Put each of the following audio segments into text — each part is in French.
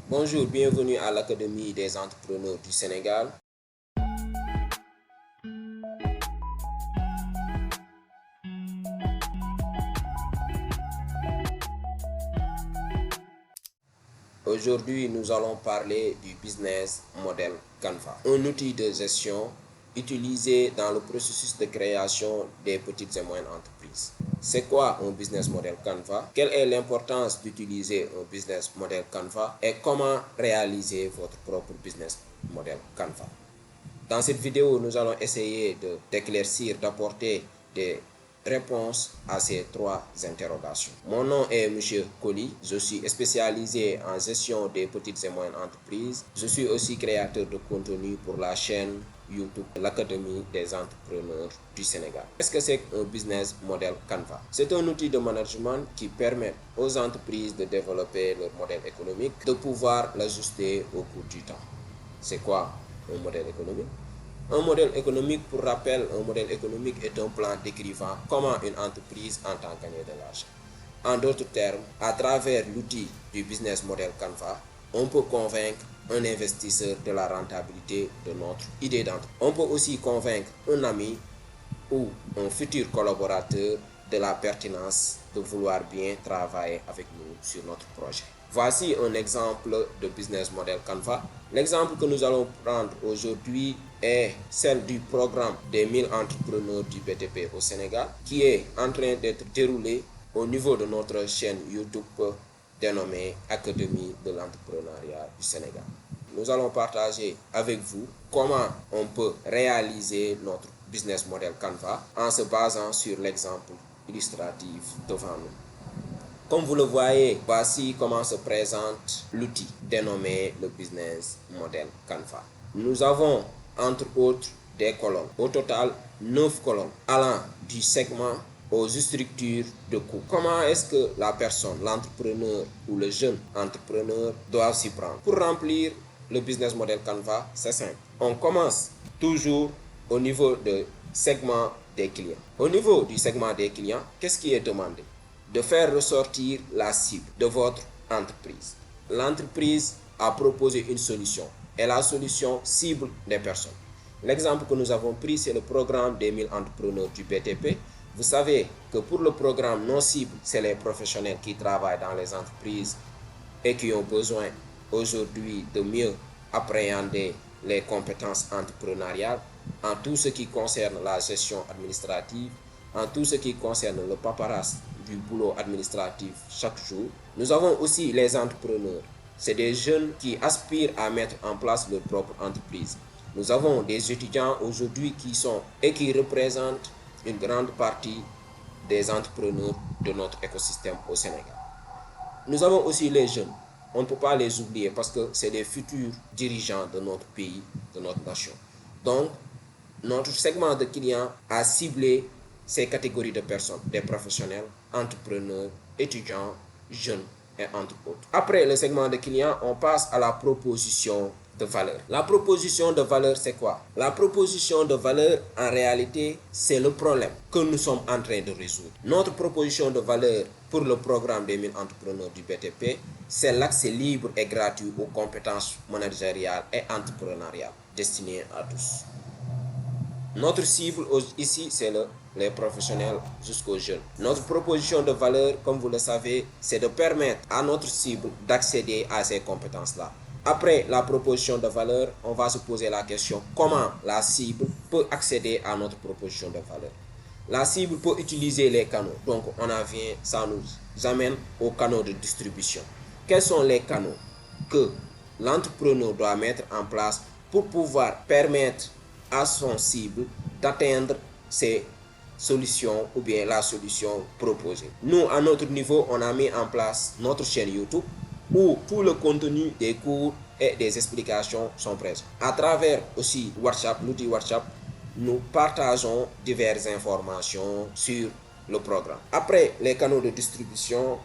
Bonjour, bienvenue à l'Académie des entrepreneurs du Sénégal. Aujourd'hui, nous allons parler du business model Canva, un outil de gestion utilisé dans le processus de création des petites et moyennes entreprises. C'est quoi un business model Canva? Quelle est l'importance d'utiliser un business model Canva et comment réaliser votre propre business model Canva? Dans cette vidéo, nous allons essayer d'éclaircir, d'apporter des réponses à ces trois interrogations. Mon nom est M. Colli, je suis spécialisé en gestion des petites et moyennes entreprises. Je suis aussi créateur de contenu pour la chaîne YouTube, l'Académie des entrepreneurs du Sénégal. Qu'est-ce que c'est un business model Canva? C'est un outil de management qui permet aux entreprises de développer leur modèle économique, de pouvoir l'ajuster au cours du temps. C'est quoi un modèle économique? Un modèle économique, pour rappel, un modèle économique est un plan décrivant comment une entreprise entend gagner de l'argent. En d'autres termes, à travers l'outil du business model Canva, on peut convaincre un investisseur de la rentabilité de notre idée d'entreprise. On peut aussi convaincre un ami ou un futur collaborateur de la pertinence de vouloir bien travailler avec nous sur notre projet. Voici un exemple de business model Canva. L'exemple que nous allons prendre aujourd'hui est celle du programme des 1000 entrepreneurs du BTP au Sénégal qui est en train d'être déroulé au niveau de notre chaîne YouTube dénommée Académie de l'entrepreneuriat du Sénégal. Nous allons partager avec vous comment on peut réaliser notre business model Canva en se basant sur l'exemple illustratif devant nous. Comme vous le voyez, voici comment se présente l'outil dénommé le business model Canva. Nous avons entre autres des colonnes, au total 9 colonnes allant du segment aux structures de coûts. Comment est-ce que la personne, l'entrepreneur ou le jeune entrepreneur doivent s'y prendre? Pour remplir le business model Canva, c'est simple. On commence toujours au niveau du segment des clients. Au niveau du segment des clients, qu'est-ce qui est demandé? De faire ressortir la cible de votre entreprise. L'entreprise a proposé une solution et la solution cible des personnes. L'exemple que nous avons pris, c'est le programme des 1000 entrepreneurs du BTP. Vous savez que pour le programme non cible, c'est les professionnels qui travaillent dans les entreprises et qui ont besoin aujourd'hui de mieux appréhender les compétences entrepreneuriales en tout ce qui concerne la gestion administrative, en tout ce qui concerne le paperasse du boulot administratif chaque jour. Nous avons aussi les entrepreneurs. C'est des jeunes qui aspirent à mettre en place leur propre entreprise. Nous avons des étudiants aujourd'hui qui représentent une grande partie des entrepreneurs de notre écosystème au Sénégal. Nous avons aussi les jeunes. On ne peut pas les oublier parce que c'est les futurs dirigeants de notre pays, de notre nation. Donc, notre segment de clients a ciblé ces catégories de personnes, des professionnels, entrepreneurs, étudiants, jeunes et entre autres. Après le segment de clients, on passe à la proposition de valeur. La proposition de valeur, c'est quoi? La proposition de valeur, en réalité, c'est le problème que nous sommes en train de résoudre. Notre proposition de valeur pour le programme des 1000 entrepreneurs du BTP, c'est l'accès libre et gratuit aux compétences managériales et entrepreneuriales destinées à tous. Notre cible ici, c'est les professionnels jusqu'aux jeunes. Notre proposition de valeur, comme vous le savez, c'est de permettre à notre cible d'accéder à ces compétences-là. Après la proposition de valeur, on va se poser la question comment la cible peut accéder à notre proposition de valeur. La cible peut utiliser les canaux. Donc, ça nous amène aux canaux de distribution. Quels sont les canaux que l'entrepreneur doit mettre en place pour pouvoir permettre à son cible d'atteindre ses solutions ou bien la solution proposée? Nous, à notre niveau, on a mis en place notre chaîne YouTube où tout le contenu des cours et des explications sont présents. À travers aussi WhatsApp, l'outil WhatsApp, nous partageons diverses informations sur le programme. Après les canaux de distribution,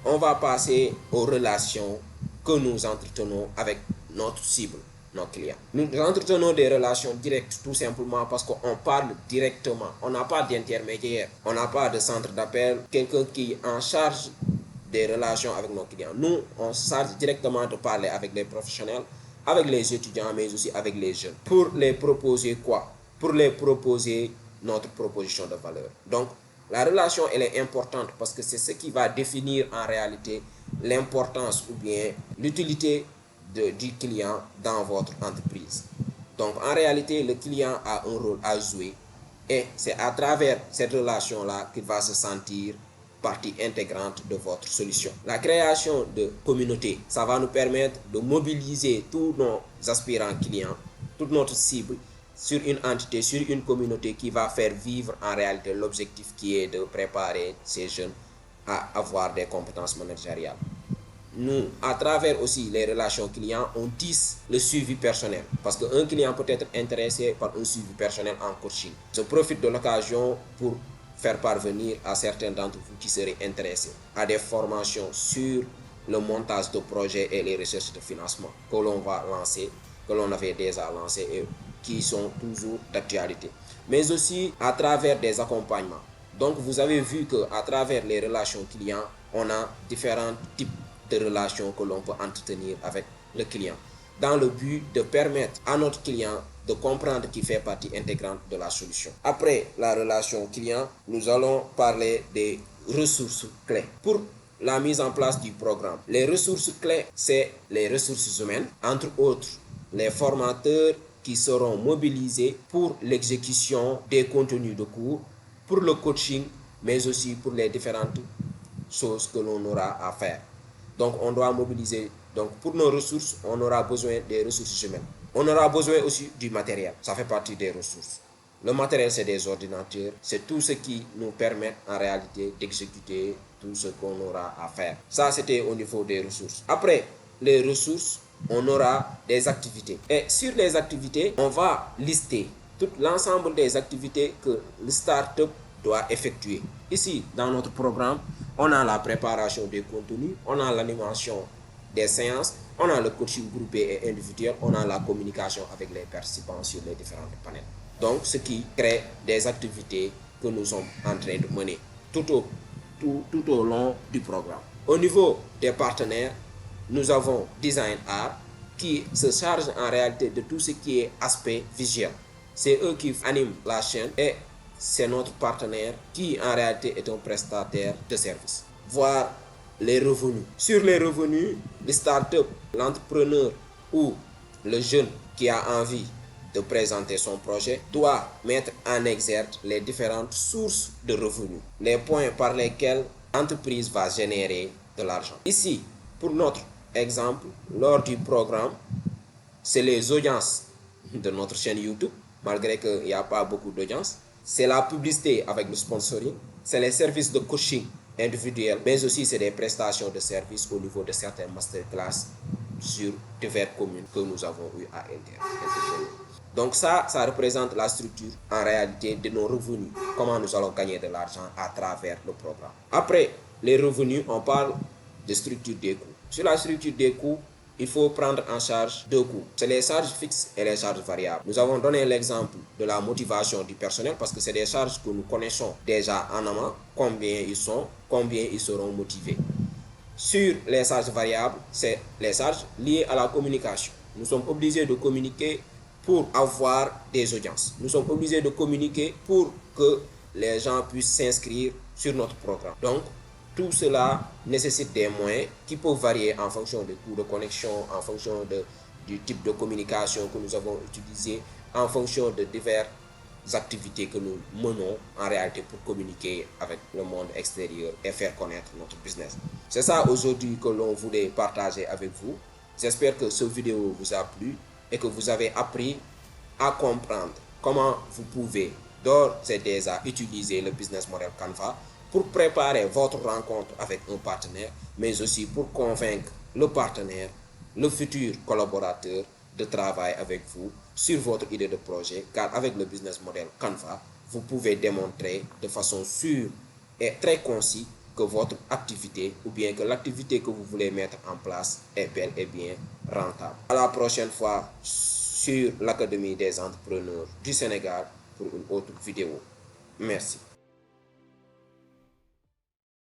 on va passer aux relations que nous entretenons avec notre cible, nos clients. Nous entretenons des relations directes tout simplement parce qu'on parle directement. On n'a pas d'intermédiaire, on n'a pas de centre d'appel, quelqu'un qui est en charge des relations avec nos clients. Nous, on se charge directement de parler avec les professionnels, avec les étudiants, mais aussi avec les jeunes. Pour les proposer quoi? Pour les proposer notre proposition de valeur. Donc, la relation, elle est importante parce que c'est ce qui va définir en réalité l'importance ou bien l'utilité du client dans votre entreprise. Donc, en réalité, le client a un rôle à jouer et c'est à travers cette relation-là qu'il va se sentir partie intégrante de votre solution. La création de communautés, ça va nous permettre de mobiliser tous nos aspirants clients, toute notre cible sur une entité, sur une communauté qui va faire vivre en réalité l'objectif qui est de préparer ces jeunes à avoir des compétences managériales. Nous, à travers aussi les relations clients, on tisse le suivi personnel. Parce qu'un client peut être intéressé par un suivi personnel en coaching. Je profite de l'occasion pour faire parvenir à certains d'entre vous qui seraient intéressés à des formations sur le montage de projets et les recherches de financement que l'on va lancer, que l'on avait déjà lancé et qui sont toujours d'actualité. Mais aussi à travers des accompagnements. Donc vous avez vu qu'à travers les relations clients, on a différents types de relations que l'on peut entretenir avec le client dans le but de permettre à notre client de comprendre qu'il fait partie intégrante de la solution. Après la relation client, nous allons parler des ressources clés pour la mise en place du programme. Les ressources clés, c'est les ressources humaines, entre autres les formateurs qui seront mobilisés pour l'exécution des contenus de cours, pour le coaching, mais aussi pour les différentes choses que l'on aura à faire. Donc, on doit mobiliser. Donc, pour nos ressources, on aura besoin des ressources humaines. On aura besoin aussi du matériel. Ça fait partie des ressources. Le matériel, c'est des ordinateurs. C'est tout ce qui nous permet en réalité d'exécuter tout ce qu'on aura à faire. Ça, c'était au niveau des ressources. Après les ressources, on aura des activités. Et sur les activités, on va lister tout l'ensemble des activités que le start-up doit effectuer. Ici, dans notre programme, on a la préparation des contenus, on a l'animation des séances, on a le coaching groupé et individuel, on a la communication avec les participants sur les différents panels. Donc, ce qui crée des activités que nous sommes en train de mener tout au long du programme. Au niveau des partenaires, nous avons Design Art qui se charge en réalité de tout ce qui est aspect visuel. C'est eux qui animent la chaîne et c'est notre partenaire qui en réalité est un prestataire de services. Voir les revenus. Sur les revenus, le start-up, l'entrepreneur ou le jeune qui a envie de présenter son projet doit mettre en exergue les différentes sources de revenus, les points par lesquels l'entreprise va générer de l'argent. Ici, pour notre exemple, lors du programme, c'est les audiences de notre chaîne YouTube, malgré qu'il n'y a pas beaucoup d'audience. C'est la publicité avec le sponsoring, c'est les services de coaching individuel, mais aussi c'est des prestations de services au niveau de certaines masterclass sur divers communes que nous avons eu à intervenir. Donc ça représente la structure en réalité de nos revenus, comment nous allons gagner de l'argent à travers le programme. Après les revenus, on parle de structure des coûts. Sur la structure des coûts, il faut prendre en charge deux coûts. C'est les charges fixes et les charges variables. Nous avons donné l'exemple de la motivation du personnel parce que c'est des charges que nous connaissons déjà en amont, combien ils sont, combien ils seront motivés. Sur les charges variables, c'est les charges liées à la communication. Nous sommes obligés de communiquer pour avoir des audiences. Nous sommes obligés de communiquer pour que les gens puissent s'inscrire sur notre programme. Donc, tout cela nécessite des moyens qui peuvent varier en fonction des coûts de connexion, en fonction du type de communication que nous avons utilisé, en fonction de diverses activités que nous menons en réalité pour communiquer avec le monde extérieur et faire connaître notre business. C'est ça aujourd'hui que l'on voulait partager avec vous. J'espère que cette vidéo vous a plu et que vous avez appris à comprendre comment vous pouvez d'ores et déjà utiliser le business model Canva pour préparer votre rencontre avec un partenaire, mais aussi pour convaincre le partenaire, le futur collaborateur de travailler avec vous sur votre idée de projet, car avec le business model Canva, vous pouvez démontrer de façon sûre et très concise que votre activité ou bien que l'activité que vous voulez mettre en place est bel et bien rentable. À la prochaine fois sur l'Académie des entrepreneurs du Sénégal pour une autre vidéo. Merci.